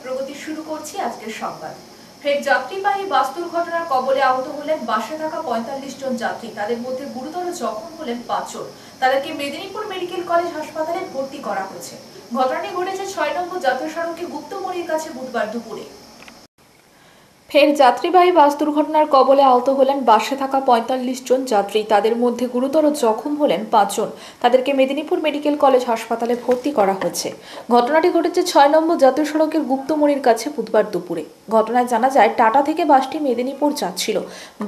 প্রগতি শুরু করছি আজকের সংবাদ। ফের যাত্রীবাহী বাস দুর্ঘটনার কবলে আহত হলেন বাসে থাকা ৪৫ জন যাত্রী। তাদের মধ্যে গুরুতর জখম হলেন ৫ জন। তাদেরকে মেদিনীপুর মেডিকেল কলেজ হাসপাতালে ভর্তি করা হয়েছে। ঘটনাটি ঘটেছে ৬ নম্বর জাতীয় সড়কে গুপ্তমড়ির কাছে বুধবার দুপুরে। ফের যাত্রীবাহী বাস দুর্ঘটনার কবলে আহত হলেন বাসে থাকা ৪৫ জন যাত্রী। তাদের মধ্যে গুরুতর জখম হলেন ৫ জন। তাদেরকে মেদিনীপুর মেডিকেল কলেজ হাসপাতালে ভর্তি করা হয়েছে। ঘটনাটি ঘটেছে ৬ নম্বর জাতীয় সড়কের গুপ্তমড়ির কাছে বুধবার দুপুরে। ঘটনায় জানা যায়, টাটা থেকে বাসটি মেদিনীপুর যাচ্ছিল।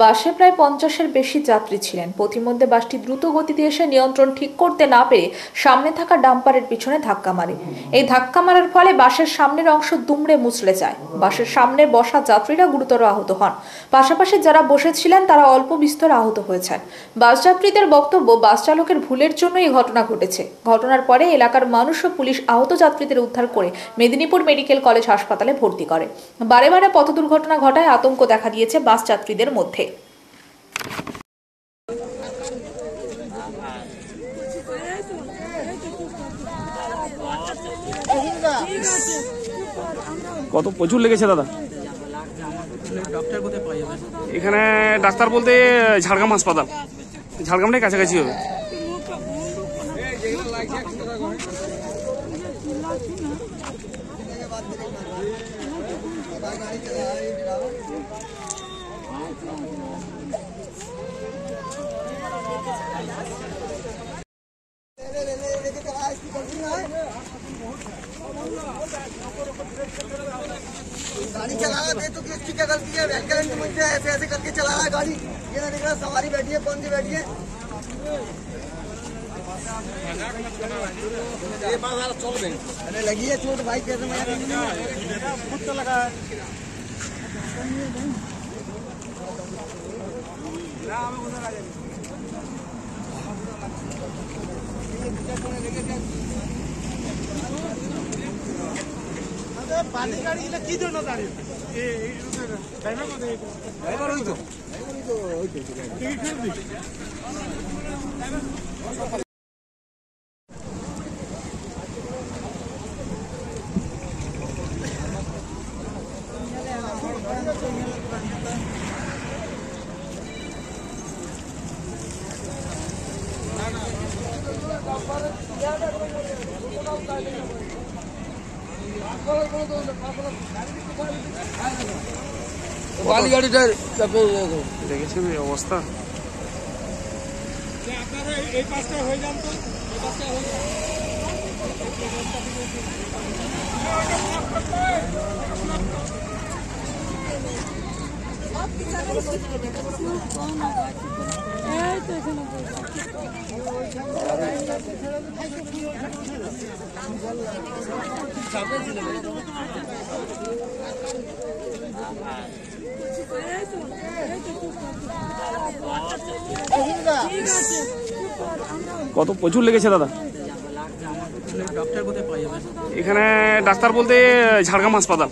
বাসে প্রায় ৫০-এর বেশি যাত্রী ছিলেন। পথিমধ্যে বাসটি দ্রুত গতিতে এসে নিয়ন্ত্রণ ঠিক করতে না পেরে সামনে থাকা ডাম্পারের পিছনে ধাক্কা মারে। এই ধাক্কা মারার ফলে বাসের সামনের অংশ দুমড়ে মুচড়ে যায়। বাসের সামনে বসা যাত্রীরা গুরুতর আহত হন। পাশাপাশি যারা বসেছিলেন তারা অল্প বিস্তর আহত হয়েছেন। বাস যাত্রীদের বক্তব্য, বাস চালকের ভুলের জন্য এই ঘটনা ঘটেছে। ঘটনার পরে এলাকার মানুষ ও পুলিশ আহত যাত্রীদের উদ্ধার করে মেদিনীপুর মেডিকেল কলেজ হাসপাতালে ভর্তি করে। বারে বারে পথ দুর্ঘটনা ঘটায় আতঙ্ক দেখা দিয়েছে বাস যাত্রীদের মধ্যে। কত প্রচুর লেগেছে দাদা? এখানে ডাক্তার বলতে ঝাড়গ্রাম হাসপাতাল, ঝাড়গ্রামটাই কাছাকাছি হবে। गाड़ी चला रहा है तो किसकी क्या गलती है? एक्सीडेंट में मुझे ऐसे ऐसे करके चला रहा है गाड़ी। ये ना दिख रहा सवारी बैठी है, कौन सी बैठी है? ये बात वाला चल गई। अरे लगी है चोट भाई, कैसे मैं खुद तो लगा है। পানি গাড়ি গুলো কি জন্য দাঁড়িয়ে? ড্রাইভার ওই তো গাড়িটা দেখেছেন এই অবস্থা। এই পাশটা হয়ে যান তো, এই পাশটা হয়ে যান। কত প্রচুর লেগেছে দাদা? এখানে ডাক্তার বলতে ঝাড়গ্রাম হাসপাতাল,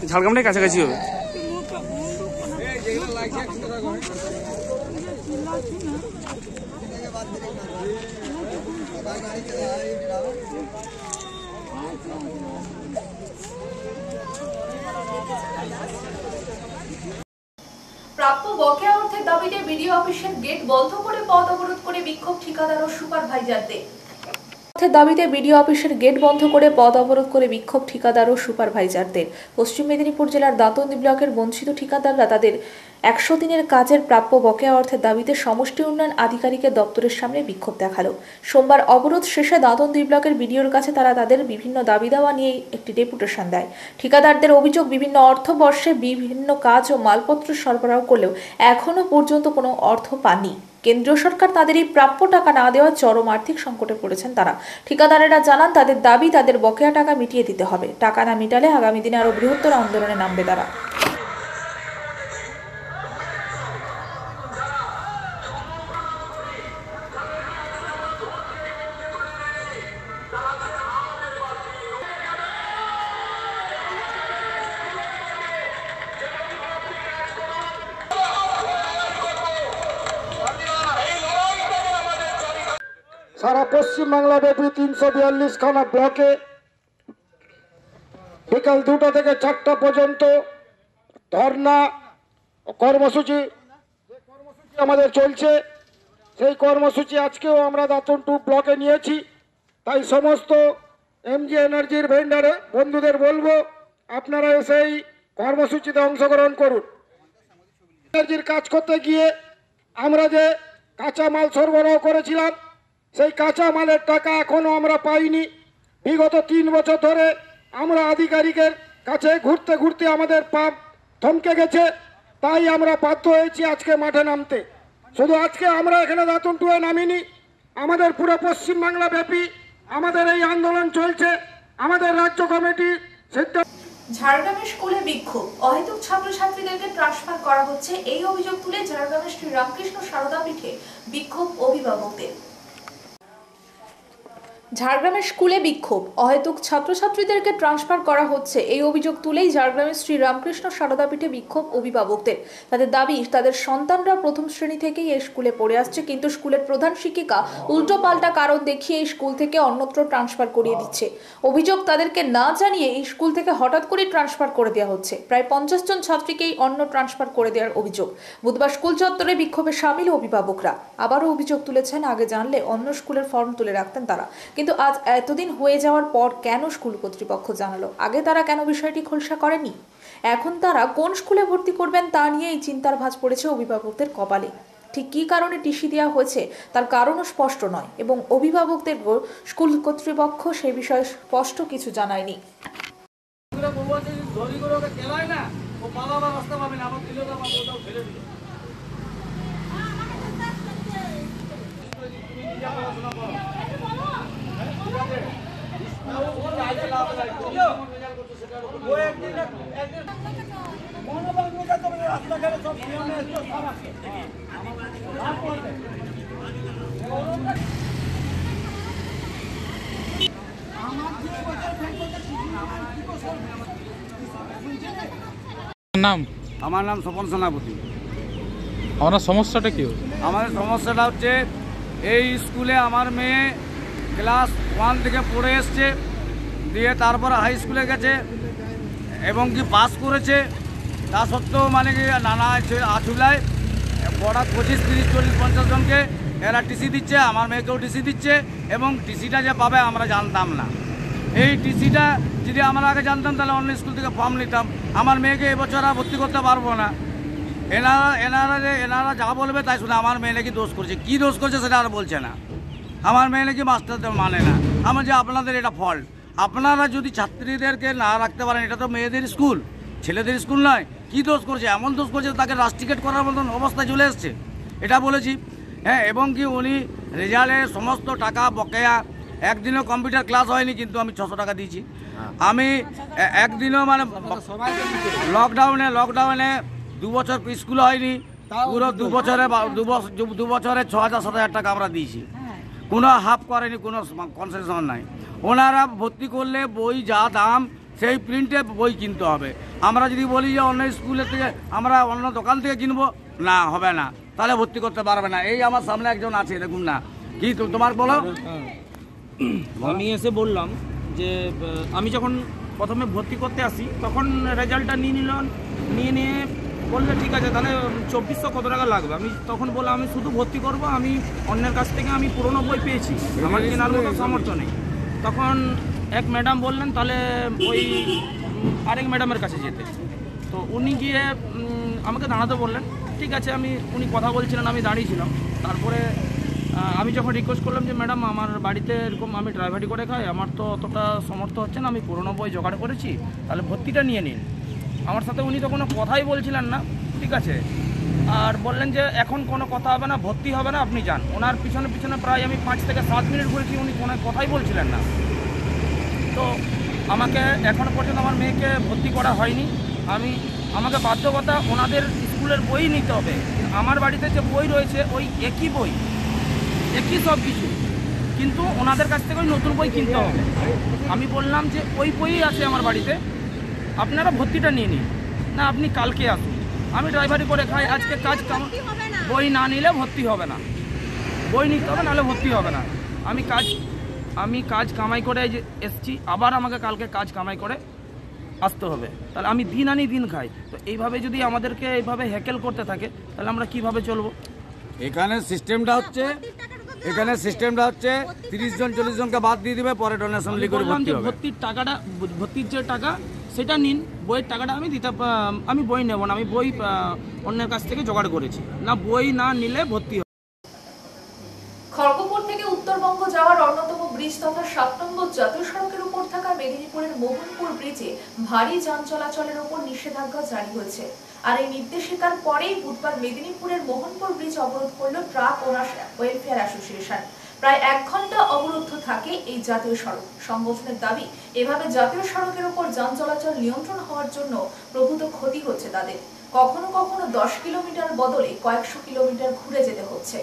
ঝাড়গ্রামটাই কাছাকাছি হবে। প্রাপ্য বকেয়া অর্থের দাবিতে বিডিও অফিসের গেট বন্ধ করে পথ অবরোধ করে বিক্ষোভ ঠিকাদার ও সুপারভাইজারদের। দাবিতে বিডিও অফিসের গেট বন্ধ করে পথ অবরোধ করে বিক্ষোভ ঠিকাদার ও সুপারভাইজারদের। পশ্চিম মেদিনীপুর জেলার দাঁতন ব্লকের বঞ্চিত ঠিকাদাররা তাদের ১০০ দিনের কাজের প্রাপ্য বকেয়া অর্থের দাবিতে সমষ্টি উন্নয়ন আধিকারিকের দপ্তরের সামনে বিক্ষোভ দেখালো। সোমবার অবরোধ শেষে দাঁতন ব্লকের বিডিওর কাছে তারা তাদের বিভিন্ন দাবি দাওয়া নিয়ে একটি ডেপুটেশন দেয়। ঠিকাদারদের অভিযোগ, বিভিন্ন অর্থবর্ষে বিভিন্ন কাজ ও মালপত্র সরবরাহ করলেও এখনো পর্যন্ত কোনো অর্থ পাননি। কেন্দ্রীয় সরকার তাদের এই প্রাপ্য টাকা না দেওয়ার চরম আর্থিক সংকটে পড়েছেন তারা। ঠিকাদারেরা জানান, তাদের দাবি তাদের বকেয়া টাকা মিটিয়ে দিতে হবে। টাকা না মিটালে আগামী দিনে আরো বৃহত্তর আন্দোলনে নামবে তারা। সারা পশ্চিম বাংলা ব্যাপী 342 খানা ব্লকে বিকাল 2টা থেকে 4টা পর্যন্ত ধর্না কর্মসূচি আমাদের চলছে। সেই কর্মসূচি আজকেও আমরা দাঁতন 2 ব্লকে নিয়েছি। তাই সমস্ত এমজি এনার্জির ভেন্ডারে বন্ধুদের বলবো আপনারা এসে এই কর্মসূচিতে অংশগ্রহণ করুন। এনার্জির কাজ করতে গিয়ে আমরা যে কাঁচা মাল সরবরাহ করেছিলাম সেই কাঁচা মালের টাকা এখনো আমরা পাইনি। বিগত 3 বছর ধরে আমরা আধিকারিকের কাছে ঘুরতে ঘুরতে আমাদের পা থমকে গেছে। তাই আমরা বাধ্য হয়েছি আজকে মাঠে নামতে। শুধু আজকে আমরা এখানে দাঁতন 2-এ নামিনি, আমাদের পুরো পশ্চিমবাংলা ব্যাপী আমাদের এই আন্দোলন চলছে। আমাদের রাজ্য কমিটি ঝাড়গ্রামের স্কুলে বিক্ষোভ, অহেতুক ছাত্রছাত্রীদেরকে ট্রান্সফার করা হচ্ছে এই অভিযোগ তুলে ঝাড়গ্রামের শ্রী রামকৃষ্ণ সারদা পীঠে বিক্ষোভ অভিভাবকদের। ঝাড়গ্রামের স্কুলে বিক্ষোভ, অহেতুক ছাত্রছাত্রীদেরকে ট্রান্সফার করা হচ্ছে এই অভিযোগ তুলেই ঝাড়গ্রামের শ্রী রামকৃষ্ণ সারদা পীঠে বিক্ষোভ অভিভাবকদের। তাদের দাবি তাদের সন্তানরা প্রথম শ্রেণী থেকেই এই স্কুলে পড়ে আসছে, কিন্তু স্কুলের প্রধান শিক্ষিকা উল্টো পাল্টা কারণ দেখিয়ে এই স্কুল থেকে অন্যত্র ট্রান্সফার করিয়ে দিচ্ছে। অভিযোগ তাদেরকে না জানিয়ে এই স্কুল থেকে হঠাৎ করে ট্রান্সফার করে দেওয়া হচ্ছে। প্রায় 50 জন ছাত্রীকেই অন্য ট্রান্সফার করে দেওয়ার অভিযোগ। বুধবার স্কুল চত্বরে বিক্ষোভে সামিল অভিভাবকরা আবারও অভিযোগ তুলেছেন, আগে জানলে অন্য স্কুলের ফর্ম তুলে রাখতেন তারা, কিন্তু আজ এতদিন হয়ে যাওয়ার পর কেন স্কুল কর্তৃপক্ষ জানালো? আগে তারা কেন বিষয়টি খোলসা করেনি? এখন তারা কোন স্কুলে ভর্তি করবেন তা নিয়ে এই চিন্তার ভাঁজ পড়েছে অভিভাবকদের কপালে। ঠিক কী কারণে টিসি দেওয়া হয়েছে তার কারণও স্পষ্ট নয় এবং অভিভাবকদের স্কুল কর্তৃপক্ষ সেই বিষয়ে স্পষ্ট কিছু জানায়নি। নাম? আমার নাম স্বপন সেনাপতি। আপনার সমস্যাটা কি? আমাদের সমস্যাটা হচ্ছে এই স্কুলে আমার মেয়ে ক্লাস 1 থেকে পড়ে এসছে, দিয়ে তারপর হাই স্কুলে গেছে এবং কি পাস করেছে। তা সত্ত্বেও মানে কি নানা আচুলায় পড়া 25, 30, 40, 50 জনকে এরা টিসি দিচ্ছে, আমার মেয়েকেও টিসি দিচ্ছে এবং টিসিটা যে পাবে আমরা জানতাম না। এই টিসিটা যদি আমরা আগে জানতাম তাহলে অন্য স্কুল থেকে ফর্ম নিতাম। আমার মেয়েকে এবছর আর ভর্তি করতে পারবো না। এনারা যা বলবে তাই শুনে আমার মেয়ে নাকি দোষ করছে। কী দোষ করছে সেটা আর বলছে না। আমার মেয়ে নাকি মাস্টারদের মানে না। আমার যে আপনাদের এটা ফল্ট, আপনারা যদি ছাত্রীদেরকে না রাখতে পারেন, এটা তো মেয়েদের স্কুল, ছেলেদের স্কুল নয়। কী দোষ করছে? এমন দোষ করছে তাকে রাস্টিকেট করার মতন অবস্থায় চলে এসছে, এটা বলেছি। হ্যাঁ, এবং কি উনি রেজাল্টের সমস্ত টাকা বকেয়া, একদিনও কম্পিউটার ক্লাস হয়নি কিন্তু আমি 600 টাকা দিয়েছি। আমি একদিনও মানে লকডাউনে 2 বছর স্কুল হয়নি, পুরো 2 বছরে 6,000-7,000 টাকা আমরা দিয়েছি। কোনো হাফ করেনি, কোনো কনসেশন নাই। ওনারা ভর্তি করলে বই যা দাম সেই প্রিন্টে বই কিনতে হবে। আমরা যদি বলি যে অন্য স্কুলের থেকে আমরা অন্য দোকান থেকে কিনবো, না হবে না, তাহলে ভর্তি করতে পারবে না। এই আমার সামনে একজন আছে, দেখুন না, কি তোমার বলো। আমি এসে বললাম যে আমি যখন প্রথমে ভর্তি করতে আসি তখন রেজাল্টটা নিয়ে বললে ঠিক আছে তাহলে 2400 কত টাকা লাগবে। আমি তখন বললাম আমি শুধু ভর্তি করব, আমি অন্যের কাছ থেকে আমি পুরনো বই পেয়েছি, আমার কেনার মতো সামর্থ্য নেই। তখন এক ম্যাডাম বললেন তাহলে ওই আরেক ম্যাডামের কাছে যেতে। তো উনি গিয়ে আমাকে দাঁড়াতে বললেন, ঠিক আছে। উনি কথা বলছিলেন, আমি দাঁড়িয়েছিলাম। তারপরে আমি যখন রিকোয়েস্ট করলাম যে ম্যাডাম আমার বাড়িতে এরকম আমি ড্রাইভারি করে খাই, আমার তো অতটা সমর্থ হচ্ছে না, আমি পুরনো বই জোগাড় করেছি, তাহলে ভর্তিটা নিয়ে নিন। আমার সাথে উনি তো কোনো কথাই বলছিলেন না, ঠিক আছে। আর বললেন যে এখন কোনো কথা হবে না, ভর্তি হবে না, আপনি যান। ওনার পিছনে প্রায় আমি 5 থেকে 7 মিনিট ঘুরেছি, উনি কোনো কথাই বলছিলেন না। তো আমাকে এখনও পর্যন্ত আমার মেয়েকে ভর্তি করা হয়নি। আমাকে বাধ্যকতা ওনাদের স্কুলের বই নিতে হবে। আমার বাড়িতে যে বই রয়েছে ওই একই বই, একই সব কিছু, কিন্তু ওনাদের কাছ থেকে ওই নতুন বই কিনতে হবে। আমি বললাম যে ওই বইই আছে আমার বাড়িতে, আপনারা ভর্তিটা নিয়ে নিন। না, আপনি কালকে আসুন। আমি ড্রাইভারি করে খাই, আজকে বই না নিলে ভর্তি হবে না, বই নিতে হবে, নাহলে ভর্তি হবে না। আমি কাজ কামাই করে এসেছি, আবার আমাকে কালকে কাজ কামাই করে আসতে হবে, তাহলে আমি দিন আনি দিন খাই। তো এইভাবে যদি আমাদেরকে এইভাবে হ্যাকেল করতে থাকে তাহলে আমরা কিভাবে চলবো? এখানে সিস্টেমটা হচ্ছে 30 জন 40 জনকে বাদ দিয়ে দিবে, পরে ডোনেশন লিখে বললাম ভর্তি যে হবে। ভর্তির যে টাকা সেটা নিন, বইয়ের টাকাটা আমি বই নেব না, আমি বই অন্যের কাছ থেকে জোগাড় করেছি না, বই না নিলে ভর্তি হবে। খড়গপুর থেকে উত্তরবঙ্গ যাওয়ার অন্যতম ব্রিজ তথা 7 নম্বর জাতীয় সড়কের উপর থাকা মেদিনীপুরের মোহনপুর ব্রিজে ভারী যান চলাচলের উপর নিষেধাজ্ঞা জারি হয়েছে। আর এই নির্দেশিকার পরেই বুধবার মেদিনীপুরের মোহনপুর ব্রিজ অবরোধ করল ট্রাক ওনার্স ওয়েলফেয়ার অ্যাসোসিয়েশন। প্রায় 1 ঘন্টা অবরুদ্ধ থাকে এই জাতীয় সড়ক। সংগঠনের দাবি, এভাবে জাতীয় সড়কের উপর যান চলাচল নিয়ন্ত্রণ হওয়ার জন্য প্রভূত ক্ষতি হচ্ছে তাদের। কখনো কখনো 10 কিলোমিটার বদলে কয়েকশো কিলোমিটার ঘুরে যেতে হচ্ছে।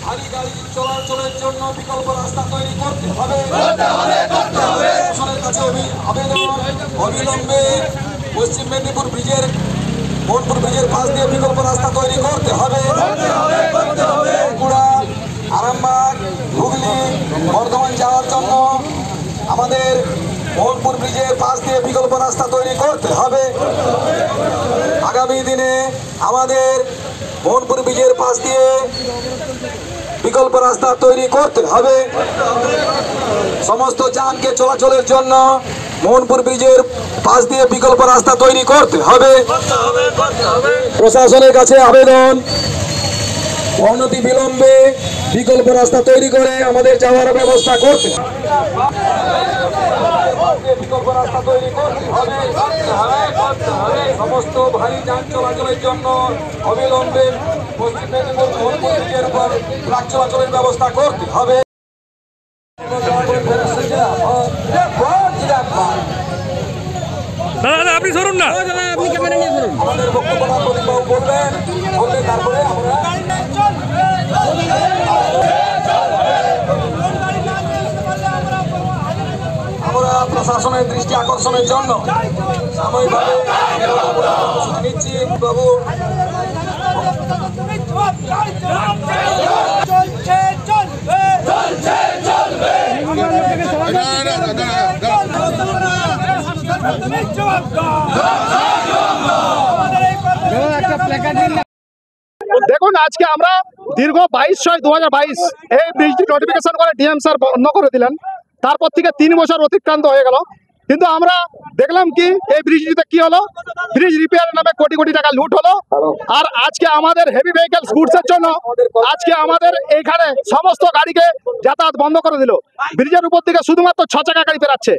ভারী গাড়ি চলাচলের জন্য বিকল্প রাস্তা তৈরি করতে হবে। প্রশাসনের কাছে আবেদন, অবিলম্বে পশ্চিম মেদিনীপুর ব্রিজের মোহনপুর ব্রিজের পাশ দিয়ে বিকল্প রাস্তা তৈরি করতে হবে। বাঁকুড়া, আরামবাগ, হুগলি, বর্ধমান যাওয়ার জন্য আমাদের মোহনপুর ব্রিজের পাশ দিয়ে বিকল্প রাস্তা তৈরি করতে হবে। আগামী দিনে আমাদের মোহনপুর ব্রিজের পাশ দিয়ে বিকল্প রাস্তা তৈরি করতে হবে। সমস্ত যানকে চলাচলের জন্য মোহনপুর ব্রিজের পাশ দিয়ে বিকল্প রাস্তা তৈরি করতে হবে। প্রশাসনের কাছে আবেদন, অনতি বিলম্বে বিকল্প রাস্তা তৈরি করে আমাদের যাওয়ার ব্যবস্থা করতে বিকল্প রাস্তা তৈরি করতে হবে। সমস্ত ভারী যান চলাচলের জন্য অবিলম্বে পশ্চিম মেদিনীপুর মোহনপুর ব্রিজের উপর ট্রাক চলাচলের ব্যবস্থা করতে হবে। দাদা আপনি সরুন না, আমাদের বক্তব্য প্রদীপবাবু বললেন তারপরে আমরা প্রশাসনের দৃষ্টি আকর্ষণের জন্য সাময়িকভাবে কর্মসূচি নিচ্ছি। বাবু দেখুন, আজকে আমরা দীর্ঘ 22/6/2022 এই ব্রিজটি নোটিফিকেশন করে ডিএম স্যার বন্ধ করে দিলেন। তারপর থেকে 3 বছর অতিক্রান্ত হয়ে গেল, কিন্তু আমরা দেখলাম কি এই ব্রিজটিতে কি হলো, ব্রিজ রিপেয়ারের নামে কোটি কোটি টাকা লুট হলো। আর আজকে আমাদের হেভি ভেহিকেল গুডসের জন্য আজকে আমাদের এইখানে সমস্ত গাড়িকে যাতায়াত বন্ধ করে দিল। ব্রিজের উপর থেকে শুধুমাত্র 6 চাকা গাড়ি পেরাচ্ছে।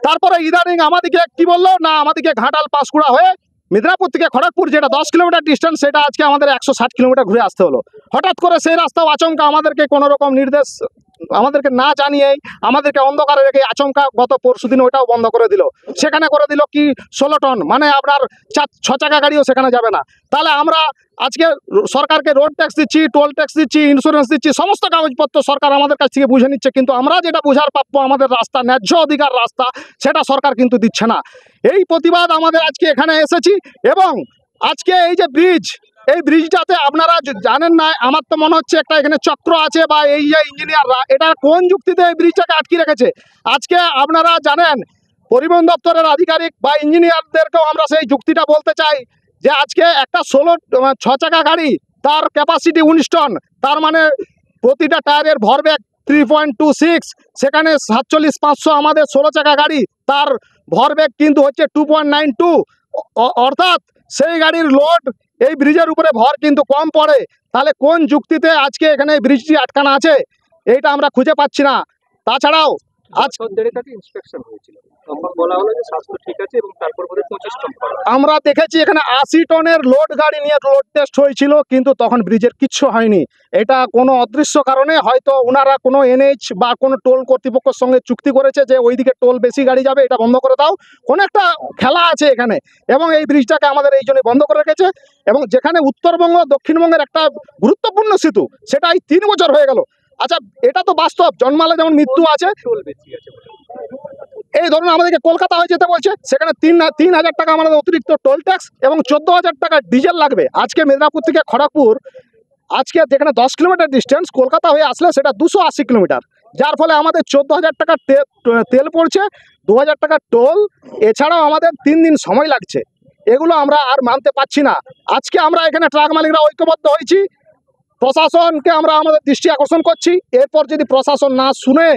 তারপরে ইদানিং আমাদেরকে কি বললো না, আমাদেরকে ঘাটাল পাঁশকুড়া হয়ে মিদনাপুর থেকে খড়গপুর যেটা 10 কিলোমিটার ডিস্টেন্স, সেটা আজকে আমাদের 160 কিলোমিটার ঘুরে আসতে হলো। হঠাৎ করে সেই রাস্তাও আচমকা আমাদেরকে কোনো রকম নির্দেশ আমাদেরকে না জানিয়েই আমাদেরকে অন্ধকারে রেখে আচমকা গত পরশুদিন ওইটাও বন্ধ করে দিল। সেখানে করে দিল কি 16 টন, মানে আপনার 6 চাকা গাড়িও সেখানে যাবে না। তাহলে আমরা আজকে সরকারকে রোড ট্যাক্স দিচ্ছি, টোল ট্যাক্স দিচ্ছি, ইন্স্যুরেন্স দিচ্ছি, সমস্ত কাগজপত্র সরকার আমাদের কাছ থেকে বুঝে নিচ্ছে, কিন্তু আমরা যেটা বুঝার প্রাপ্য আমাদের রাস্তা, ন্যায্য অধিকার রাস্তা, সেটা সরকার কিন্তু দিচ্ছে না। এই প্রতিবাদ আমাদের আজকে এখানে এসেছি। এবং আজকে এই যে ব্রিজ, এই ব্রিজটাতে আপনারা জানেন না, আমার তো মনে হচ্ছে একটা এখানে চক্র আছে, বা এই যে ইঞ্জিনিয়াররা এটা কোন যুক্তিতে এই ব্রিজটাকে আটকে রেখেছে। আজকে আপনারা জানেন, পরিবহন দপ্তরের আধিকারিক বা ইঞ্জিনিয়ারদেরকেও আমরা সেই যুক্তিটা বলতে চাই যে আজকে একটা 6 চাকা গাড়ি, তার ক্যাপাসিটি 19 টন, তার মানে প্রতিটা টায়ারের ভরবেগ 3.26, সেখানে 47,500 আমাদের 16 চাকা গাড়ি, তার ভরবেগ কিন্তু হচ্ছে 2.92, অর্থাৎ সেই গাড়ির লোড এই ব্রিজের উপরে ভর কিন্তু কম পড়ে। তাহলে কোন যুক্তিতে আজকে এখানে ব্রিজটি আটকানো আছে, এইটা আমরা খুঁজে পাচ্ছি না। তাছাড়াও আজ আমরা দেখেছি এখানে 80 টনের লোড গাড়ি নিয়ে রোড টেস্ট হয়েছিল, কিন্তু তখন ব্রিজের কিচ্ছু হয়নি। এটা কোনো অদৃশ্য কারণে হয়তো ওনারা কোনো এনএইচ বা কোনো টোল কর্তৃপক্ষের সঙ্গে চুক্তি করেছে যে ওইদিকে টোল বেশি গাড়ি যাবে, এটা বন্ধ করে দাও, কোনো একটা খেলা আছে এখানে। এবং এই ব্রিজটাকে আমাদের এই জন্যই বন্ধ করে রেখেছে। এবং যেখানে উত্তরবঙ্গ দক্ষিণবঙ্গের একটা গুরুত্বপূর্ণ সেতু, সেটা এই 3 বছর হয়ে গেল। আচ্ছা, এটা তো বাস্তব, জন্মালে যেমন মৃত্যু আছে, এই ধরুন আমাদেরকে কলকাতা হয়ে যেতে বলছে, সেখানে 3,000 টাকা আমাদের অতিরিক্ত টোল ট্যাক্স এবং 14,000 টাকা ডিজেল লাগবে। আজকে মেদিনীপুর থেকে খড়গপুর আজকে যেখানে 10 কিলোমিটার ডিস্টেন্স, কলকাতা হয়ে আসলে সেটা 280 কিলোমিটার, যার ফলে আমাদের 14,000 টাকা তেল পড়ছে, 2,000 টাকা টোল, এছাড়াও আমাদের 3 দিন সময় লাগছে। এগুলো আমরা আর মানতে পারছি না। আজকে আমরা এখানে ট্রাক মালিকরা ঐক্যবদ্ধ হয়েছি, প্রশাসনকে আমরা আমাদের দৃষ্টি আকর্ষণ করছি। এরপর যদি প্রশাসন না শুনে,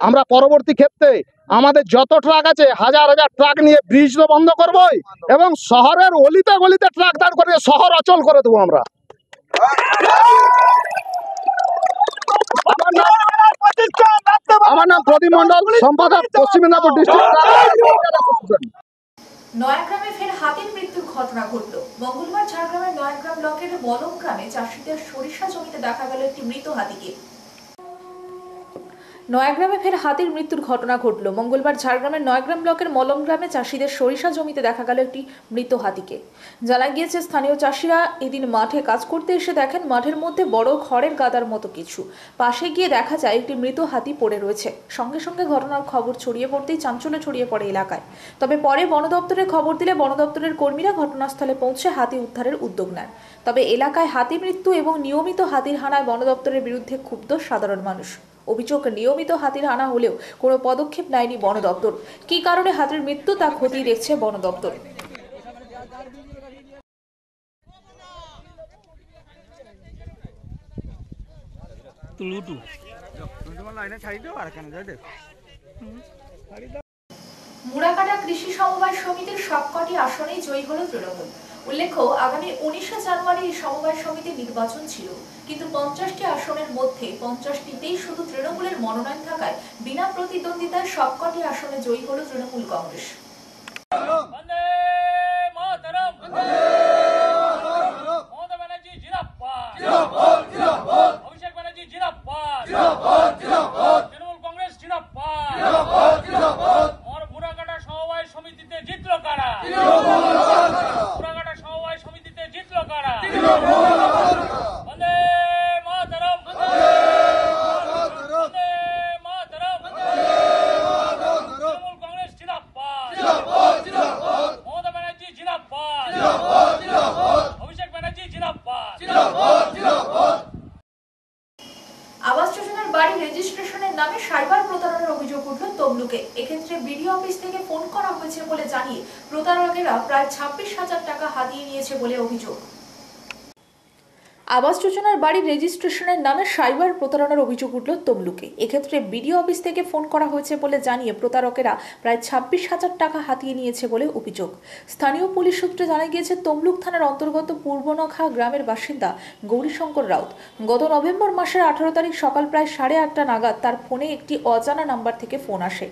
আমরা পরবর্তী ক্ষেত্রে আমাদের যত ট্রাক আছে হাজার হাজার ট্রাক নিয়ে ব্রিজ তো বন্ধ করবই এবং শহরের অলিতে গলিতে ট্রাক দাঁড় করে শহর অচল করে দেবো আমরা। আমার নাম প্রদীপ মন্ডল, সম্পাদক পশ্চিম মেদিনীপুর ডিস্ট্রিক্ট। নয়াগ্রামে ফের হাতির মৃত্যুর ঘটনা ঘটল। মঙ্গলবার ঝাড়গ্রামের নয়াগ্রাম ব্লকের মলম গ্রামে চাষিদের সরিষা জমিতে দেখা গেল একটি মৃত হাতিকে। নয়াগ্রামে ফের হাতির মৃত্যুর ঘটনা ঘটল। মঙ্গলবার ঝাড়গ্রামের নয়াগ্রাম ব্লকের মলম গ্রামে চাষিদের সরিষা জমিতে দেখা গেল একটি মৃত হাতিকে। জানা গিয়েছে, স্থানীয় চাষিরা এদিন মাঠে কাজ করতে এসে দেখেন মাঠের মধ্যে বড় খড়ের গাদার মতো কিছু। পাশে গিয়ে দেখা যায় একটি মৃত হাতি পড়ে রয়েছে। সঙ্গে সঙ্গে ঘটনার খবর ছড়িয়ে পড়তেই চাঞ্চল্য ছড়িয়ে পড়ে এলাকায়। তবে পরে বন দপ্তরে খবর দিলে বন দপ্তরের কর্মীরা ঘটনাস্থলে পৌঁছে হাতি উদ্ধারের উদ্যোগ নেন। তবে এলাকায় হাতি মৃত্যু এবং নিয়মিত হাতির হানায় বন দপ্তরের বিরুদ্ধে ক্ষুব্ধ সাধারণ মানুষ। অভিযোগ, নিয়মিত হাতির হানা হলেও কোনো পদক্ষেপ নেয়নি বন দপ্তর। কী কারণে হাতির মৃত্যু তা খতিয়ে দেখছে বন দপ্তর। মুড়াকাটা কৃষি সমবায় সমিতির সবকটি আসনেই জয়ী হল তৃণমূল। উল্লেখ্য, আগামী 19শে জানুয়ারি এই সমবায় সমিতির নির্বাচন ছিল, কিন্তু 50টি আসনের মধ্যে 50টিতেই শুধু তৃণমূলের মনোনয়ন থাকায় বিনা প্রতিদ্বন্দ্বিতায় সবকটি আসনে জয়ী হল তৃণমূল কংগ্রেস। আবাস যোজনার বাড়ি রেজিস্ট্রেশনের নামে সাইবার প্রতারণার অভিযোগ উঠল তমলুকে। এক্ষেত্রে বিডিও অফিস থেকে ফোন করা হয়েছে বলে জানিয়ে প্রতারকেরা প্রায় 26,000 টাকা হাতিয়ে নিয়েছে বলে অভিযোগ। আবাস যোজনার বাড়ির রেজিস্ট্রেশনের নামে সাইবার প্রতারণার অভিযোগ উঠল তমলুকে। এক্ষেত্রে বিডিও অফিস থেকে ফোন করা হয়েছে বলে জানিয়ে প্রতারকেরা প্রায় 26,000 টাকা হাতিয়ে নিয়েছে বলে অভিযোগ। স্থানীয় পুলিশ সূত্রে জানা গিয়েছে, তমলুক থানার অন্তর্গত পূর্বনখা গ্রামের বাসিন্দা গৌরীশঙ্কর রাউত গত নভেম্বর মাসের 18 তারিখ সকাল প্রায় 8:30 নাগাদ তার ফোনে একটি অজানা নাম্বার থেকে ফোন আসে।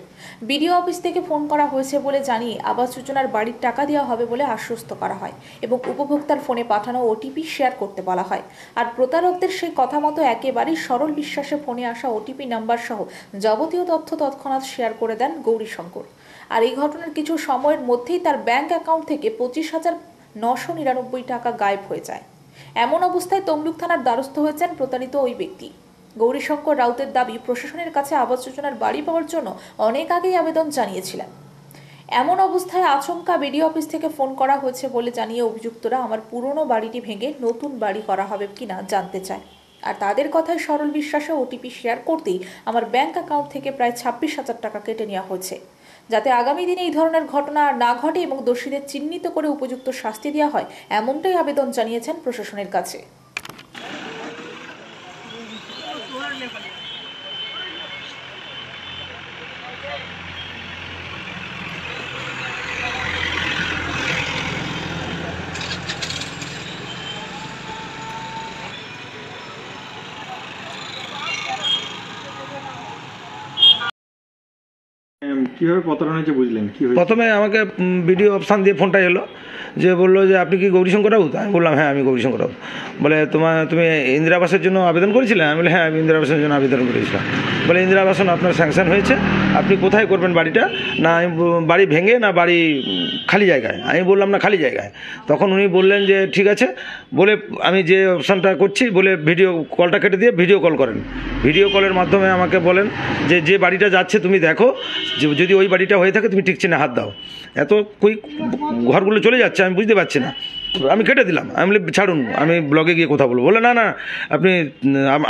বিডিও অফিস থেকে ফোন করা হয়েছে বলে জানিয়ে আবাস যোজনার বাড়ির টাকা দেওয়া হবে বলে আশ্বস্ত করা হয় এবং উপভোক্তার ফোনে পাঠানো ওটিপি শেয়ার করতে বলা হয়। আর প্রতারকদের সেই কথা মতো একেবারেই সরল বিশ্বাসে ফোনে আসা ওটিপি নাম্বার সহ যাবতীয় তথ্য তৎক্ষণাৎ শেয়ার করে দেন গৌরীশঙ্কর। আর এই ঘটনার কিছু সময়ের মধ্যেই তার ব্যাংক অ্যাকাউন্ট থেকে 25,999 টাকা গায়েব হয়ে যায়। এমন অবস্থায় তমলুক থানার দ্বারস্থ হয়েছেন প্রতারিত ওই ব্যক্তি। গৌরীশঙ্কর রাউতের দাবি, প্রশাসনের কাছে আবাস যোজনার বাড়ি পাওয়ার জন্য অনেক আগেই আবেদন জানিয়েছিলেন। এমন অবস্থায় আচমকা বিডিও অফিস থেকে ফোন করা হয়েছে বলে জানিয়ে অভিযুক্তরা আমার পুরনো বাড়িটি ভেঙে নতুন বাড়ি করা হবে কিনা জানতে চায়। আর তাদের কথায় সরল বিশ্বাসে ওটিপি শেয়ার করতেই আমার ব্যাংক অ্যাকাউন্ট থেকে প্রায় 26,000 টাকা কেটে নেওয়া হয়েছে। যাতে আগামী দিনে এই ধরনের ঘটনা আর না ঘটে এবং দোষীদের চিহ্নিত করে উপযুক্ত শাস্তি দেওয়া হয়, এমনটাই আবেদন জানিয়েছেন প্রশাসনের কাছে। কিভাবে প্রতারণা হয়েছে বুঝলেন? কি হয়েছে? প্রথমে আমাকে ভিডিও অপশান দিয়ে ফোনটা এলো, যে বললো যে আপনি কি গৌরীশঙ্কর রাউত? আমি বললাম হ্যাঁ আমি গৌরীশঙ্কর রাউত। বলে তুমি ইন্দিরা আবাসের জন্য আবেদন করেছিলে? আমি বলি হ্যাঁ আমি ইন্দিরা আবাসের জন্য আবেদন করেছিলাম। বলে ইন্দিরা আবাস আপনার স্যাংশন হয়েছে, আপনি কোথায় করবেন বাড়িটা? না আমি বাড়ি ভেঙে না বাড়ি খালি জায়গায়? আমি বললাম না খালি জায়গায়। তখন উনি বললেন যে ঠিক আছে, বলে আমি যে অপশানটা করছি বলে ভিডিও কলটা কেটে দিয়ে ভিডিও কল করেন। ভিডিও কলের মাধ্যমে আমাকে বলেন যে বাড়িটা যাচ্ছে তুমি দেখো, যদি যদি ওই বাড়িটা হয়ে থাকে তুমি ঠিক চিহ্নে হাত দাও। এত কই ঘরগুলো চলে যাচ্ছে আমি বুঝতে পারছি না, আমি কেটে দিলাম। আমি বলি ছাড়ুন, আমি ব্লগে গিয়ে কথা বলবো। বলে না না আপনি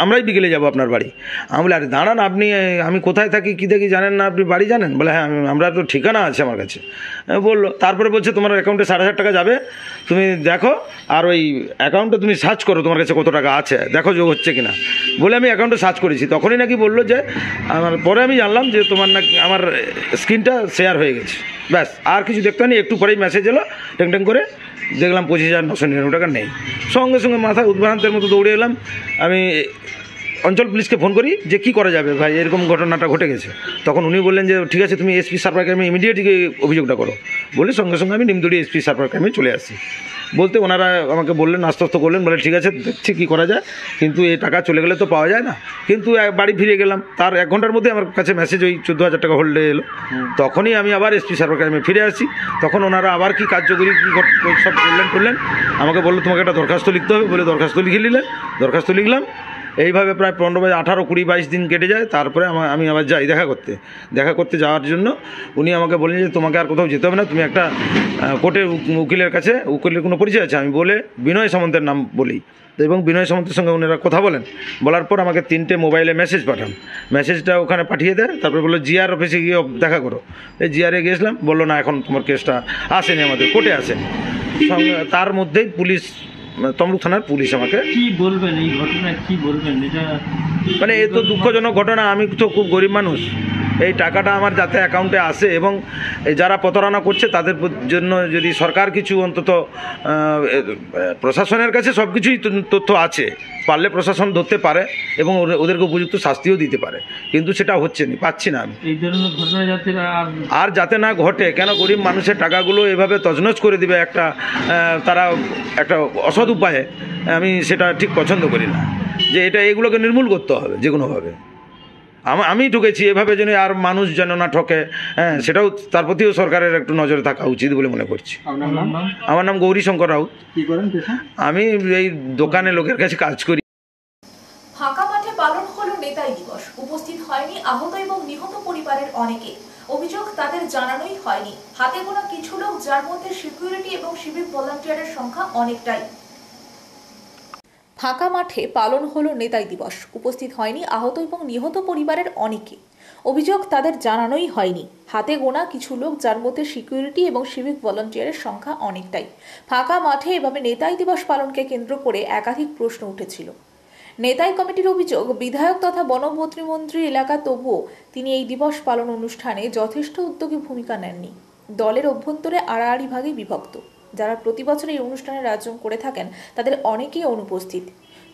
আমরাই বিকেলে যাবো আপনার বাড়ি। আমি বলি আরে দাঁড়ান, আপনি আমি কোথায় থাকি কী দেখি জানেন না, আপনি বাড়ি জানেন? বলে হ্যাঁ আমরা তো ঠিকানা আছে আমার কাছে। বললো, তারপরে বলছে তোমার অ্যাকাউন্টে 7,500 টাকা যাবে, তুমি দেখো আর ওই অ্যাকাউন্টে তুমি সার্চ করো তোমার কাছে কত টাকা আছে, দেখো যোগ হচ্ছে কিনা। বলে আমি অ্যাকাউন্টে সার্চ করেছি, তখনই নাকি বললো যে আমার, পরে আমি জানলাম যে তোমার নাকি আমার স্ক্রিনটা শেয়ার হয়ে গেছে। ব্যাস, আর কিছু দেখতে হয়নি। একটু পরেই মেসেজ এলো, ট্যাং ট্যাং করে দেখলাম 25,999 টাকা নেই। সঙ্গে সঙ্গে মাথায় উদ্ভ্রান্তের মতো দৌড়ে এলাম। আমি অঞ্চল পুলিশকে ফোন করি যে কী করা যাবে ভাই, এরকম ঘটনাটা ঘটে গেছে। তখন উনি বললেন যে ঠিক আছে তুমি এসপি সার্ভার ক্রাইমে ইমিডিয়েটলি অভিযোগটা করো। বলে সঙ্গে সঙ্গে আমি নিমদুড়ি এসপি সার্ভার ক্রাইমে চলে আসি। বলতে ওনারা আমাকে বললেন, আশ্বস্ত করলেন, বলে ঠিক আছে দেখছি কী করা যায়, কিন্তু এই টাকা চলে গেলে তো পাওয়া যায় না। কিন্তু বাড়ি ফিরে গেলাম, তার 1 ঘন্টার মধ্যে আমার কাছে মেসেজ ওই 14,000 টাকা হোল্ডে এলো। তখনই আমি আবার এসপি সার্ভার ক্রাইমে ফিরে আসি। তখন ওনারা আবার কি কার্যকরী কী সব করলেন, আমাকে বললো তোমাকে একটা দরখাস্ত লিখতে হবে। বলে দরখাস্ত লিখে নিলেন, দরখাস্ত লিখলাম। এইভাবে প্রায় 15, 18, 20, 22 দিন কেটে যায়। তারপরে আমি আবার যাই দেখা করতে যাওয়ার জন্য। উনি আমাকে বললেন যে তোমাকে আর কোথাও যেতে হবে না, তুমি একটা কোর্টে উকিলের কাছে, উকিলের কোনো পরিচয় আছে? আমি বলে বিনয় সামন্তের নাম বলি, এবং বিনয় সামন্তের সঙ্গে ওনারা কথা বলেন। বলার পর আমাকে 3টে মোবাইলে মেসেজ পাঠান। মেসেজটা ওখানে পাঠিয়ে দেয়। তারপরে বললো জিআর অফিসে গিয়ে দেখা করো। এই জিআরে গিয়েছিলাম, বললো না এখন তোমার কেসটা আসেনি, আমাদের কোর্টে আসেনি। তার মধ্যেই পুলিশ, তমলুক থানার পুলিশ আমাকে কি বলবেন এই ঘটনায়, কি বলবেন? এটা মানে এ তো দুঃখজনক ঘটনা। আমি তো খুব গরিব মানুষ, এই টাকাটা আমার যাতে অ্যাকাউন্টে আসে এবং যারা প্রতারণা করছে তাদের জন্য যদি সরকার কিছু অন্তত, প্রশাসনের কাছে সব কিছুই তথ্য আছে, পারলে প্রশাসন ধরতে পারে এবং ওদেরকে উপযুক্ত শাস্তিও দিতে পারে, কিন্তু সেটা হচ্ছে না, পাচ্ছি না আমি। এই ধরনের ঘটনা যাতে আর যাতে না ঘটে। কেন গরিব মানুষের টাকাগুলো এভাবে তছনছ করে দিবে তারা একটা অসৎ উপায়ে, আমি সেটা ঠিক পছন্দ করি না। যে এগুলোকে নির্মূল করতে হবে যে কোনোভাবে। আমি ঠকেছি, এভাবে যেন আর মানুষ যেন না ঠকে, হ্যাঁ, সেটাও তার প্রতিও সরকারের একটু নজরে থাকা উচিত বলে মনে করছি। আমার নাম গৌরীশঙ্কর রাউত। আমি এই দোকানে লোকের কাছে কাজ করি। ফাঁকা মাঠে পালন হলো নেতাই দিবস। উপস্থিত হয়নি আহত এবং নিহত পরিবারের অনেকে। অভিযোগ তাদের জানানোই হয়নি। হাতে গোনা কিছু লোক, যার মধ্যে সিকিউরিটি এবং সিভিক ভলান্টিয়ারের সংখ্যা অনেকটাই। ফাঁকা মাঠে পালন হলো নেতাই দিবস। উপস্থিত হয়নি আহত এবং নিহত পরিবারের অনেকে। অভিযোগ তাদের জানানোই হয়নি। হাতে গোনা কিছু লোক, যার মধ্যে সিকিউরিটি এবং সিভিক ভলান্টিয়ারের সংখ্যা অনেকটাই। ফাঁকা মাঠে এভাবে নেতাই দিবস পালনকে কেন্দ্র করে একাধিক প্রশ্ন উঠেছিল। নেতাই কমিটির অভিযোগ, বিধায়ক তথা বনপ্রতিমন্ত্রী এলাকা, তবুও তিনি এই দিবস পালন অনুষ্ঠানে যথেষ্ট উদ্যোগী ভূমিকা নেননি। দলের অভ্যন্তরে আড়াআড়ি ভাগে বিভক্ত। যারা প্রতি বছর এই অনুষ্ঠানের আয়োজন করে থাকেন তাদের অনেকেই অনুপস্থিত।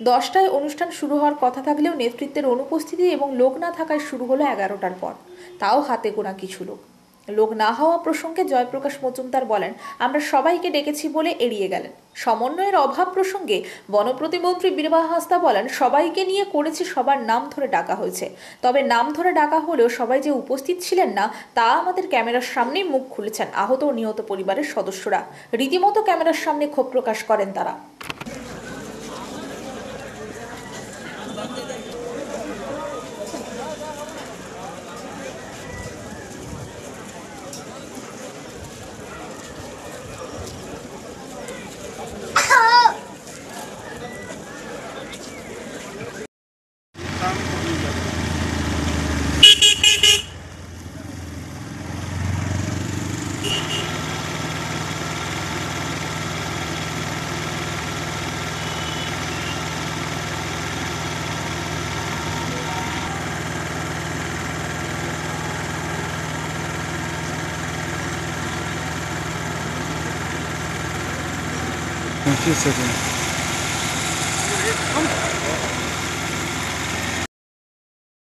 10টায় অনুষ্ঠান শুরু হওয়ার কথা থাকলেও নেতৃত্বের অনুপস্থিতি এবং লোক না থাকায় শুরু হলো 11টার পর, তাও হাতে গোনা কিছু লোক। লোক না হওয়া প্রসঙ্গে জয়প্রকাশ মজুমদার বলেন, আমরা সবাইকে ডেকেছি বলে এড়িয়ে গেলেন। সমন্বয়ের অভাব প্রসঙ্গে বনপ্রতিমন্ত্রী বীরবাহা হাসদা বলেন, সবাইকে নিয়ে করেছি, সবার নাম ধরে ডাকা হয়েছে। তবে নাম ধরে ডাকা হলেও সবাই যে উপস্থিত ছিলেন না তা আমাদের ক্যামেরার সামনেই মুখ খুলেছেন আহত ও নিহত পরিবারের সদস্যরা। রীতিমতো ক্যামেরার সামনে ক্ষোভ প্রকাশ করেন তারা।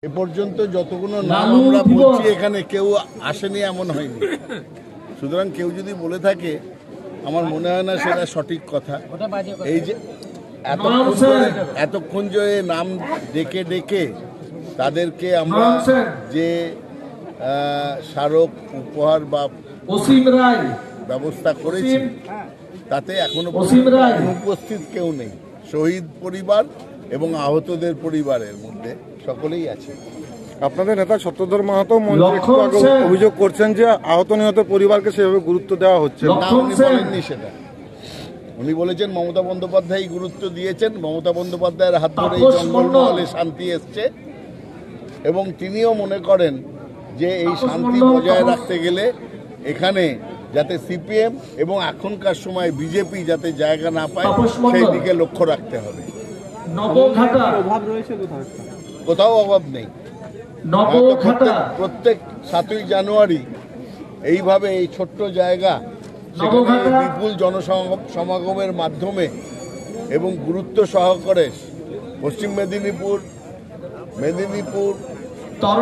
এ পর্যন্ত যতগুলো নাম আমরা বলছি এখানে কেউ আসেনি এমন হয়নি। সুতরাং কেউ যদি বলে থাকে, আমার মনে হয় না সেটা সঠিক কথা। এই যে এতক্ষণ যে নাম ডেকে ডেকে তাদেরকে আমরা যে স্মারক উপহার বা ব্যবস্থা করেছি, তাতে এখনো অনুপস্থিত কেউ নেই। শহীদ পরিবার এবং আহতদের পরিবারের মধ্যে সকলেই আছে। আপনাদের নেতা সত্যধর মাহাতো মঞ্চে একটু আগে অভিযোগ করছেন যে আহত নিহত পরিবারকে সেভাবে গুরুত্ব দেওয়া হচ্ছে না। উনি বলেননি সেটা, উনি বলেছেন মমতা বন্দ্যোপাধ্যায় গুরুত্ব দিয়েছেন, মমতা বন্দ্যোপাধ্যায়ের হাত ধরে এই জঙ্গলমহলে শান্তি এসছে এবং তিনিও মনে করেন যে এই শান্তি বজায় রাখতে গেলে এখানে যাতে সিপিএম এবং এখনকার সময় বিজেপি যাতে জায়গা না পায় সেই দিকে লক্ষ্য রাখতে হবে। কোথাও অভাব নেই, প্রত্যেক 7ই জানুয়ারি এইভাবে এই ছোট্ট জায়গা সেখানে বিপুল জনসমাগমের মাধ্যমে এবং গুরুত্ব সহকারে পশ্চিম মেদিনীপুর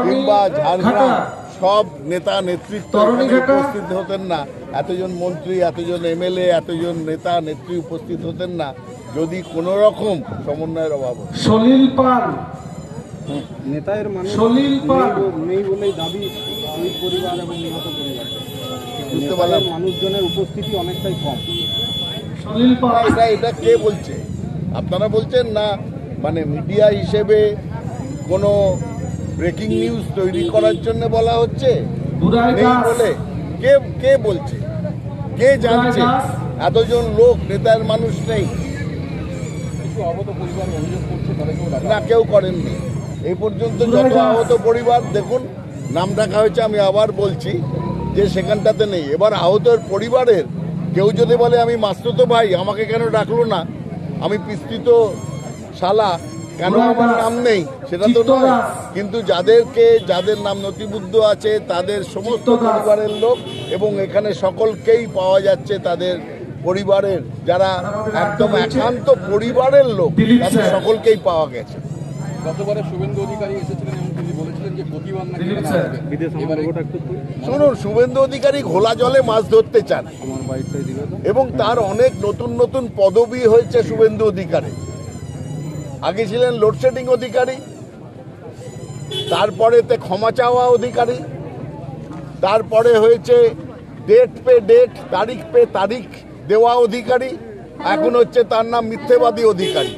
কিংবা ঝাড়গ্রাম সব নেতা নেতৃত্ব উপস্থিত হতেন না, এতজন মন্ত্রী, এতজন এমএলএ, এতজন নেতা নেত্রী উপস্থিত হতেন না যদি কোনো রকম সমন্বয়ের অভাব হতো। সলিল পাল নেতায়ের মানুষ নেই বলেই দাবি শহীদ পরিবার এবং নিহত পরিবার, বুঝতে পারলাম মানুষজনের উপস্থিতি অনেকটাই কম। সলিল পাল এটা কে বলছে? আপনারা বলছেন না, মানে মিডিয়া হিসেবে কোনো ব্রেকিং নিউজ তৈরি করার জন্য বলা হচ্ছে নেই বলে? কে বলছে? কে জানছে? এতজন লোক, নেতার মানুষ নেই, কিছু আহত পরিবার অভিযোগ করছে না কেউ করেননি এই পর্যন্ত। যত আহত পরিবার দেখুন, নাম ডাকা হয়েছে, আমি আবার বলছি যে সেখানটাতে নেই। এবার আহতের পরিবারের কেউ যদি বলে আমি মাস্তুতো ভাই, আমাকে কেন ডাকলো না, আমি পিস্তিত শালা, কেন আমার নাম নেই, সেটা তো নয়। কিন্তু যাদের নাম নথিবদ্ধ আছে তাদের সমস্ত পরিবারের লোক এবং এখানে সকলকেই পাওয়া যাচ্ছে, তাদের পরিবারের যারা একদম একান্ত পরিবারের লোক তাদের সকলকেই পাওয়া গেছে। গতবারে শুভেন্দু অধিকারী এসেছিলেন এবং তিনি বলেছিলেন যে প্রতিবার নাকি শুনুন, শুভেন্দু অধিকারী ঘোলা জলে মাছ ধরতে চান এবং তার অনেক নতুন নতুন পদবি হয়েছে শুভেন্দু অধিকারী। আগে ছিলেন লোডশেডিং অধিকারী, তারপরেতে ক্ষমা চাওয়া অধিকারী, তারপরে হয়েছে ডেট পে ডেট, তারিখ পে তারিখ দেওয়া অধিকারী, এখন হচ্ছে তার নাম মিথ্যেবাদী অধিকারী।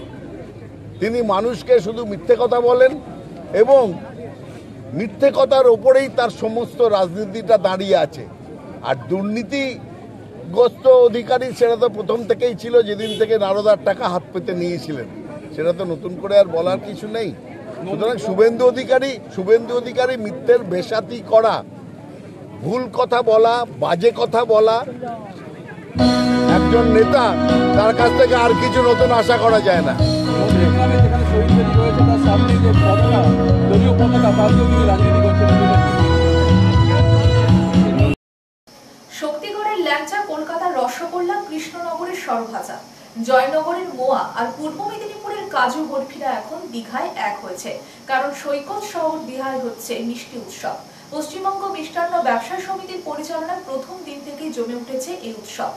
তিনি মানুষকে শুধু মিথ্যে কথা বলেন এবং মিথ্যে কথার ওপরেই তার সমস্ত রাজনীতিটা দাঁড়িয়ে আছে। আর দুর্নীতিগ্রস্ত অধিকারী সেটা তো প্রথম থেকেই ছিল, যেদিন থেকে নারদার টাকা হাত পেতে নিয়েছিলেন, সেটা তো নতুন করে আর বলার কিছু নেই। সুতরাং শুভেন্দু অধিকারী মিথ্যের বেশাতি করা, ভুল কথা বলা, বাজে কথা বলা একজন নেতা, তার কাছ থেকে আর কিছু নতুন আশা করা যায় না। শক্তিগড়ের ল্যাংচা, কলকাতার রসগোল্লা, কৃষ্ণনগরের সরভাজা, জয়নগরের মোয়া আর পূর্ব মেদিনীপুরের কাজু বরফিরা এখন দীঘায় এক হয়েছে, কারণ সৈকত শহর দীঘায় হচ্ছে মিষ্টি উৎসব। পশ্চিমবঙ্গ মিষ্টান্ন ব্যবসা সমিতির পরিচালনায় প্রথম দিন থেকেই জমে উঠেছে এই উৎসব।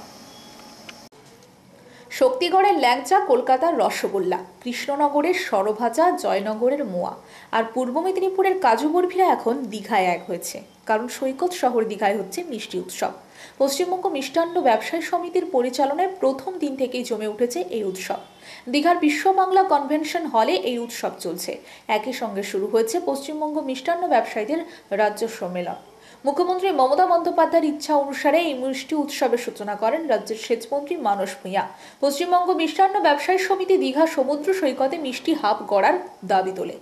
শক্তিগড়ের ল্যাংচা, কলকাতার রসগোল্লা, কৃষ্ণনগরের সরভাজা, জয়নগরের মোয়া আর পূর্ব মেদিনীপুরের কাজু বরফিরা এখন দীঘায় এক হয়েছে, কারণ সৈকত শহর দীঘায় হচ্ছে মিষ্টি উৎসব। পশ্চিমবঙ্গ মিষ্টান্ন ব্যবসায়ী সমিতির পরিচালনায় প্রথম দিন থেকেই জমে উঠেছে এই উৎসব। দীঘার বিশ্ব বাংলা কনভেনশন হলে এই উৎসব চলছে। একই সঙ্গে শুরু হয়েছে পশ্চিমবঙ্গ মিষ্টান্ন ব্যবসায়ীদের রাজ্য সম্মেলন। মুখ্যমন্ত্রী মমতা বন্দ্যোপাধ্যায়ের ইচ্ছা অনুসারে এই মিষ্টি উৎসবের সূচনা করেন রাজ্যের সেচমন্ত্রী মানস ভূঁইয়া। পশ্চিমবঙ্গ মিষ্টান্ন ব্যবসায়ী সমিতি দীঘা সমুদ্র সৈকতে মিষ্টি হাব গড়ার দাবি তোলে।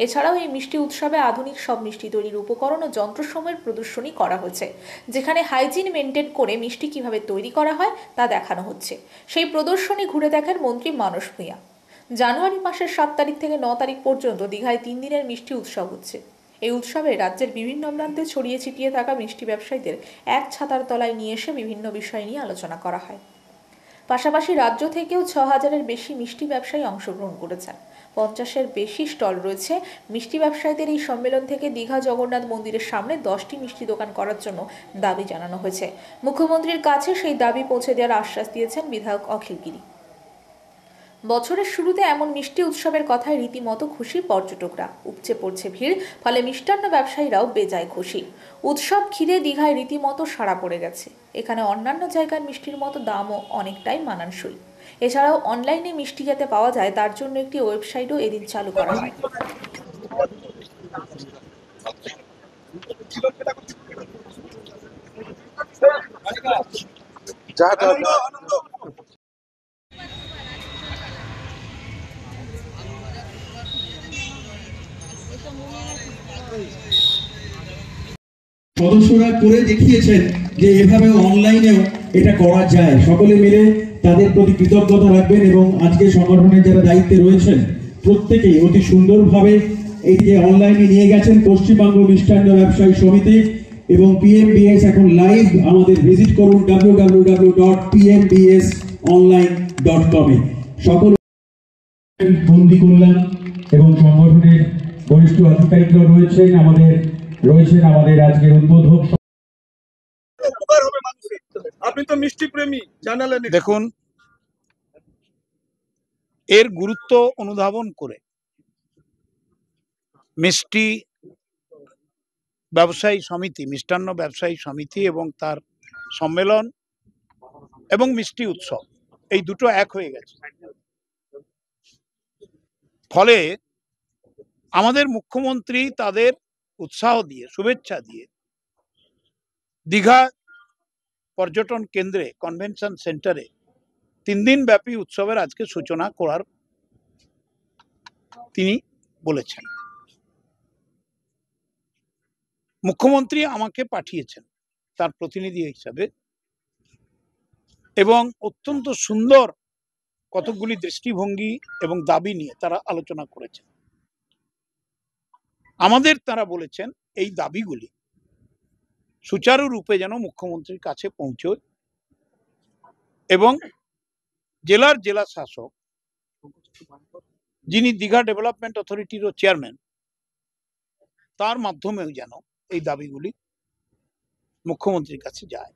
এছাড়াও এই মিষ্টি উৎসবে আধুনিক সব মিষ্টি তৈরির উপকরণ ও যন্ত্রসমূহের প্রদর্শনী করা হয়েছে, যেখানে হাইজিন মেনটেন করে মিষ্টি কিভাবে তৈরি করা হয় তা দেখানো হচ্ছে। সেই প্রদর্শনী ঘুরে দেখেন মন্ত্রী মানস ভূঁইয়া। জানুয়ারি মাসের 7 তারিখ থেকে 9 তারিখ পর্যন্ত দীঘায় 3 দিনের মিষ্টি উৎসব হচ্ছে। এই উৎসবে রাজ্যের বিভিন্ন প্রান্তে ছড়িয়ে ছিটিয়ে থাকা মিষ্টি ব্যবসায়ীদের এক ছাতার তলায় নিয়ে এসে বিভিন্ন বিষয় নিয়ে আলোচনা করা হয়। পাশাপাশি রাজ্য থেকেও 6000-এর বেশি মিষ্টি ব্যবসায়ী অংশগ্রহণ করেছেন। 50-এর বেশি স্টল রয়েছে। মিষ্টি ব্যবসায়ীদের এই সম্মেলন থেকে দীঘা জগন্নাথ মন্দিরের সামনে 10টি মিষ্টি দোকান করার জন্য দাবি জানানো হয়েছে। মুখ্যমন্ত্রীর কাছে সেই দাবি পৌঁছে দেওয়ার আশ্বাস দিয়েছেন বিধায়ক অখিল গিরি। বছরের শুরুতে এমন মিষ্টি উৎসবের কথায় রীতিমতো খুশি পর্যটকরা। উপচে পড়ছে ভিড়, ফলে মিষ্টান্ন ব্যবসায়ীরাও বেজায় খুশি। উৎসব ঘিরে দীঘায় রীতিমতো সাড়া পড়ে গেছে। এখানে অন্যান্য জায়গার মিষ্টির মতো দামও অনেকটাই মানানসই। এছাড়াও অনলাইনে মিষ্টি যাতে পাওয়া যায় তার জন্য একটি ওয়েবসাইটও এদিন চালু করা হয়। সদস্যরা করে দেখিয়েছেন যে এভাবে অনলাইনেও এটা করা যায়। সকলে মিলে তাদের প্রতি কৃতজ্ঞতা রাখবেন এবং আজকে সংগঠনের যারা দায়িত্বে রয়েছেন প্রত্যেকেই অতি সুন্দরভাবে এইটিকে অনলাইনে নিয়ে গেছেন। পশ্চিমবঙ্গ মিষ্টান্ন ব্যবসায়ী সমিতি এবং PMBS এখন লাইভ, আমাদের ভিজিট করুন www.pmbsonline.com এ। সকল বন্দি করলাম এবং সংগঠনের বরিষ্ঠ আধিকারিকরা রয়েছেন আমাদের আজকের উদ্বোধক। আপনি তো মিষ্টি প্রেমী জানালেন। দেখুন, এর গুরুত্ব অনুধাবন করে মিষ্টি ব্যবসায়ী সমিতি, মিষ্টান্ন ব্যবসায়ী সমিতি এবং তার সম্মেলন এবং মিষ্টি উৎসব এই দুটো এক হয়ে গেছে। ফলে আমাদের মুখ্যমন্ত্রী তাদের উৎসাহ দিয়ে, শুভেচ্ছা দিয়ে দীঘা পর্যটন কেন্দ্রে, কনভেনশন সেন্টারে 3 দিন ব্যাপী উৎসবের আজকে সূচনা করার তিনি বলেছেন। মুখ্যমন্ত্রী আমাকে পাঠিয়েছেন তার প্রতিনিধি হিসাবে এবং অত্যন্ত সুন্দর কতকগুলি দৃষ্টিভঙ্গি এবং দাবি নিয়ে তারা আলোচনা করেছেন। আমাদের তারা বলেছেন এই দাবিগুলি সুচারুরূপে যেন মুখ্যমন্ত্রীর কাছে পৌঁছয় এবং জেলার জেলা শাসক, যিনি দীঘা ডেভেলপমেন্ট অথরিটিরও চেয়ারম্যান, তার মাধ্যমেও যেন এই দাবিগুলি মুখ্যমন্ত্রীর কাছে যায়।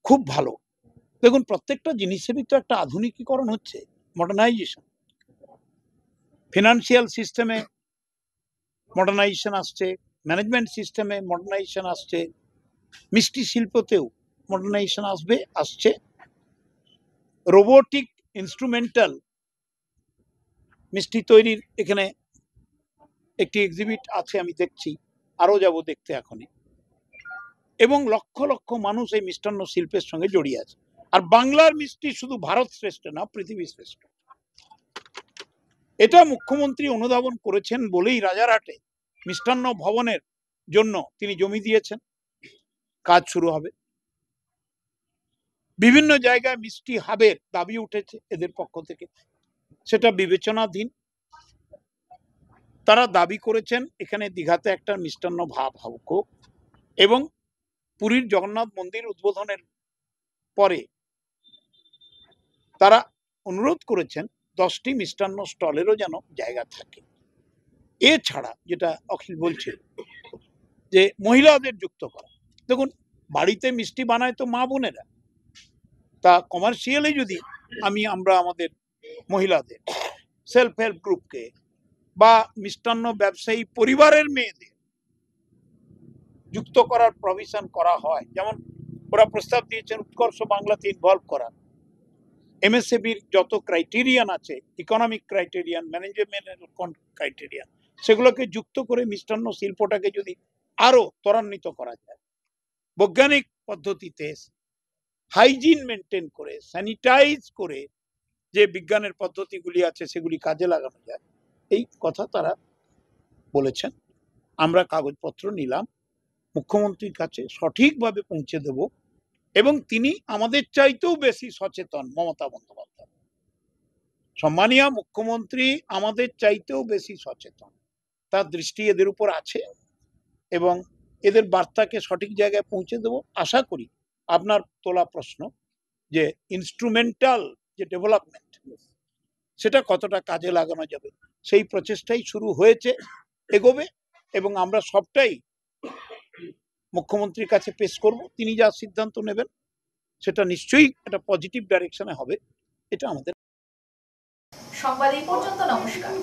খুব ভালো। দেখুন, প্রত্যেকটা জিনিসেরই তো একটা আধুনিকীকরণ হচ্ছে, মডার্নাইজেশন। ফিনান্সিয়াল সিস্টেমে মডার্নাইজেশন আসছে, ম্যানেজমেন্ট সিস্টেমে মডার্নাইজেশন আসছে, মিষ্টি শিল্পতেও মডার্নাইজেশন আসছে। রোবোটিক ইনস্ট্রুমেন্টাল মিষ্টি তৈরির এখানে একটি এক্সিবিট আছে, আমি দেখছি, আরো যাব দেখতে এখনই। এবং লক্ষ লক্ষ মানুষ এই মিষ্টান্ন শিল্পের সঙ্গে জড়িয়ে আছে। আর বাংলার মিষ্টি শুধু ভারত শ্রেষ্ঠ না, পৃথিবী শ্রেষ্ঠ। এটা মুখ্যমন্ত্রী অনুধাবন করেছেন বলেই রাজারহাটে মিষ্টান্ন ভবনের জন্য তিনি জমি দিয়েছেন, কাজ শুরু হবে। বিভিন্ন জায়গায় মিষ্টি হাবের দাবি উঠেছে এদের পক্ষ থেকে, সেটা বিবেচনাধীন। তারা দাবি করেছেন এখানে দীঘাতে একটা মিষ্টান্ন ভাব হোক এবং পুরীর জগন্নাথ মন্দির উদ্বোধনের পরে তারা অনুরোধ করেছেন 10টি মিষ্টান্ন স্টলেরও যেন জায়গা থাকে। এছাড়া যেটা অখিল বলছে যে মহিলাদের যুক্ত করা। দেখুন, বাড়িতে মিষ্টি বানায় তো মা বোনেরা, তা কমার্শিয়ালি যদি আমরা আমাদের মহিলাদের, সেলফ হেল্প গ্রুপকে বা মিষ্টান্ন ব্যবসায়ী পরিবারের মেয়েদের যুক্ত করার প্রভিশন করা হয়, যেমন ওরা প্রস্তাব দিয়েছেন উৎকর্ষ বাংলাতে ইনভলভ করা, MSMEর যত ক্রাইটেরিয়ান আছে, ইকোনমিক ক্রাইটেরিয়ান, ম্যানেজমেন্টের ক্রাইটেরিয়ান, সেগুলোকে যুক্ত করে মিষ্টান্ন শিল্পটাকে যদি আরো ত্বরান্বিত করা যায়, বৈজ্ঞানিক পদ্ধতিতে হাইজিন মেনটেন করে, স্যানিটাইজ করে যে বিজ্ঞানের পদ্ধতিগুলি আছে সেগুলি কাজে লাগানো যায়, এই কথা তারা বলেছেন। আমরা কাগজপত্র নিলাম, মুখ্যমন্ত্রীর কাছে সঠিকভাবে পৌঁছে দেব এবং তিনি আমাদের চাইতেও বেশি সচেতন। মমতা বন্দ্যোপাধ্যায়, সম্মানীয় মুখ্যমন্ত্রী আমাদের চাইতেও বেশি সচেতন, তার দৃষ্টি এদের উপর আছে এবং এদের বার্তাকে সঠিক জায়গায় পৌঁছে দেব। আশা করি আপনার তোলা প্রশ্ন যে ইনস্ট্রুমেন্টাল যে ডেভেলপমেন্ট, সেটা কতটা কাজে লাগানো যাবে, সেই প্রচেষ্টাই শুরু হয়েছে, এগোবে এবং আমরা সবটাই মুখ্যমন্ত্রীর কাছে পেশ করব। তিনি যা সিদ্ধান্ত নেবেন সেটা নিশ্চয়ই একটা পজিটিভ ডাইরেকশনে হবে। এটা আমাদের সংবাদ এই পর্যন্ত। নমস্কার।